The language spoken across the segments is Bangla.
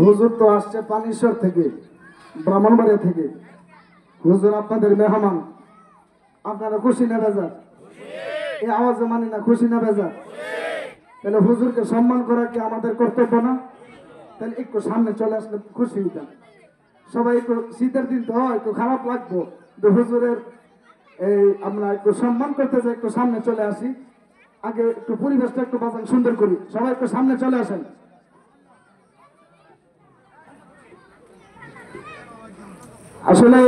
হুজুর তো আসছে পানিশ্বর থেকে, ব্রাহ্মণবাড়িয়া থেকে। হুজুর আপনাদের মেহমান, আপনারা খুশি না বেজার? এই আওয়াজে মানি না, খুশি না বেজার? তাহলে হুজুরকে সম্মান করা কি আমাদের কর্তব্য না? তাহলে একটু সামনে চলে আসলে খুশি হইতাম। সবাই একটু, শীতের দিন তো একটু খারাপ লাগবো, কিন্তু হুজুরের এই আমরা একটু সম্মান করতে চাই, একটু সামনে চলে আসি। আগে একটু পরিবেশটা একটু বাজান সুন্দর করি, সবাই একটু সামনে চলে আসেন। আসলে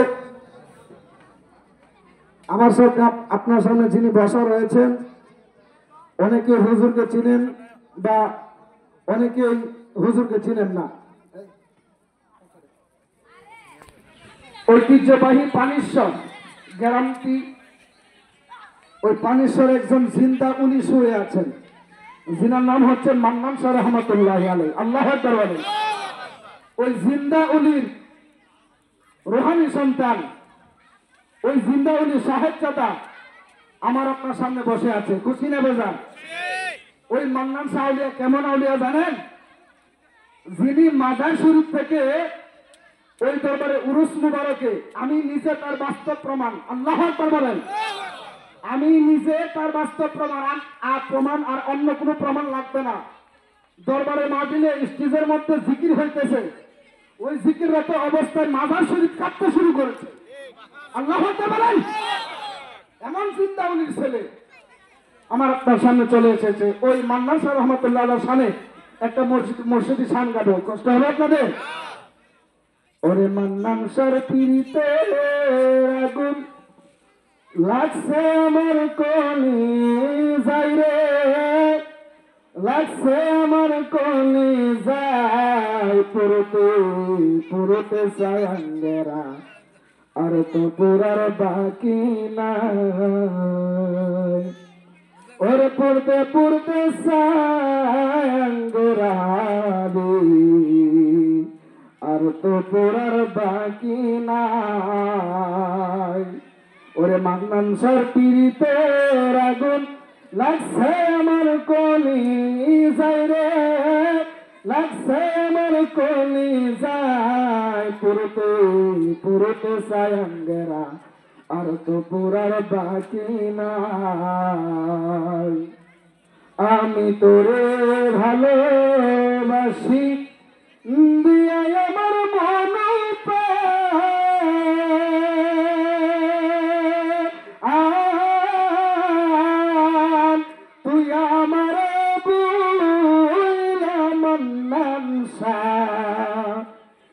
আমার সাথে আপনার সামনে যিনি বসা রয়েছেন, অনেকে হুজুরকে চিনেন বা অনেকেই হুজুরকে চিনেন না। ঐতিহ্যবাহী পানিশ্বর গ্যারান্টি, ওই পানিশ্বর একজন জিন্দা উনি শুয়ে আছেন, যিনার নাম হচ্ছে মান্নান শাহ রহমতুল্লাহ আলাইহি। আল্লাহু আকবার বলেন। ওই জিন্দা উলির রুহানি সন্তান, ওই জিন্দা উলি সাহেব চাচা আমার আপনার সামনে বসে আছে। খুশি না বেজার? ওই মান্নান শাহ আউলিয়া কেমন আউলিয়া জানেন? যিনি মাজার শরীফ থেকে ওই দরবারে উরুস মুবারকে, আমি নিজে তার বাস্তব প্রমাণ। আল্লাহু আকবার বলেন। আমি নিজে তার বাস্তব প্রমাণ, আর অন্য কোনো প্রমাণ লাগবে না। দরবারে মাহফিলে স্টেজের মধ্যে জিকির হইতেছে, ওই জিকিররত অবস্থায় মাজার শরীফ কাঁপতে শুরু করেছে। আল্লাহু আকবার বলেন। এমন চিন্তা উনির ছেলে আমার আপনার সামনে চলে এসেছে। ওই মান্নান শাহ রহমতুল্লাহ আলাইহির শানে একটা মসজিদি শান গাবো, কষ্ট হবে আপনাদের? ওরে মান্নান শাহর পিরিতে আগুন লাগছে আমার কলি যাইরে, লাগছে আমার কলি যাই, পুরোতে পুরোতে চাই আঙ্গেরা, আর তো পুরার বাকি নাই। ওরে পড়তে পড়তে চাই আঙ্গেরা, আর তো পুরার বাকি নাই। ওরে মান্নান শাহর পিরিতে আগুন লাগছে আমার কলি যাইরে, লাগছে আমার কলি যাই, পুরোতে পুরোতে চাই আঙ্গেরা, আর তো পুরার বাকি নাই। আমি তোরে ভালোবাসি দিয়া আমার মন প্রাণ, তুই আমার বুইলা মান্নান শাহ,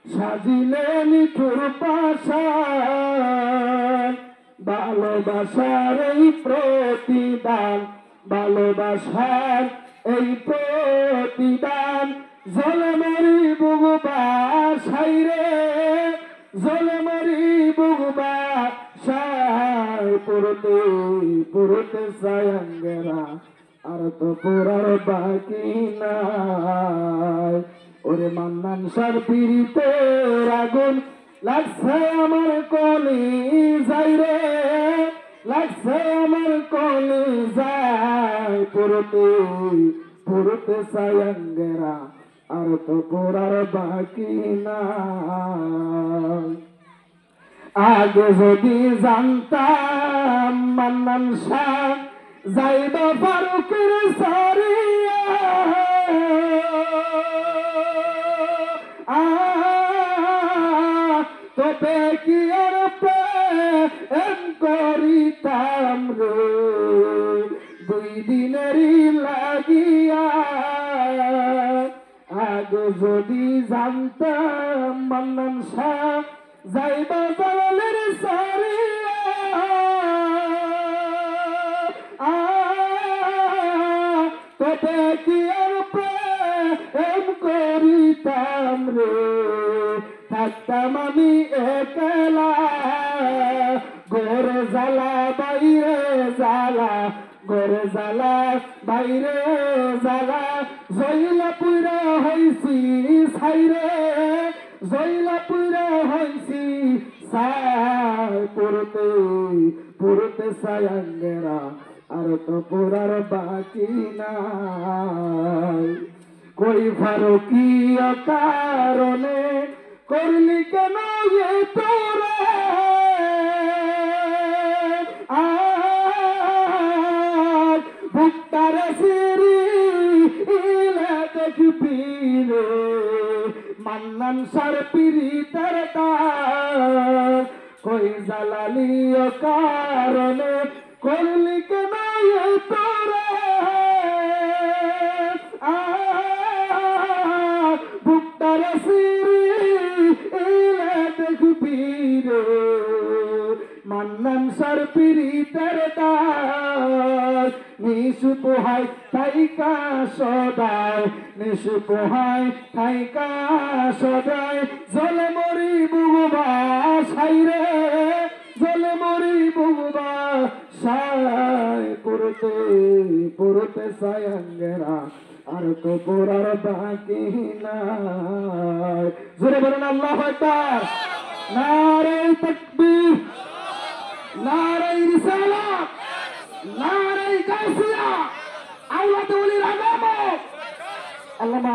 সাজিলে নিঠুর পাশান, ভালোবাসার এই প্রতিদান, ভালোবাসার এই প্রতিদান, জলে মরি বুগবাসাই রে, জলে মরি বুগবাসাই, পুরোতে পুরোতে চাই আঙ্গেরা, আর তো পুরার বাকি নাই। ওরে মান্নান শাহর পিরিতে আগুন লাগছে আমার কলি যাইরে, লাগছে আমার কলি যাই, পুরোতে পুরোতে চাই আঙ্গেরা, আর তো পুরার বাকি নাই। আগে যদি জানতাম মান্নান শাহ যাইবা ফারুকের সারিয়া, তবে কি আর প্রেম করিতাম রে, দুই দিনেরই লাগিয়া। আগে যদি জানতাম মান্নান শাহ যাইবা জালালের সারিয়া, তবে কি আর প্রেম করিতাম রে, থাকতাম আমি একলা, ঘরে জ্বালা বাইরে জ্বালা, ঘরে জ্বালা বাইরে জ্বালা, জইলা পুরা হইছি ছাইরে, জইলা পুরা হইছি ছাই, পুরোতে পুরোতে চাই আঙ্গেরা, আর তো পুরার বাকি নাই। কই ফারুকিয়া কারণে করলি কেন এ তোরা আর ভুক্তার সিরি ইলা দেখবি রে মান্নান সার পিরিতার তার কই জালালিও কারণে করলি কেন এ তোরা ভুক্তার সিরি ইলা দেখবি রে মান্নান সার পিরিতার তার নিশু পোহাই থাইকা সদায় নিশু পোহাই থাইকা সদায় জলে মরি বুগুবা সাইরে জলে মরি বুগুবা সাই পুরতে পুরতে সায়ঙ্গেরা আর তো পোড়ার বাকি নাই জোরে বলেন আল্লাহু আকবার নারে তাকবীর নারে রিসালাত নারে গাউসিয়া আওলাদ ওলির আগামত আল্লামা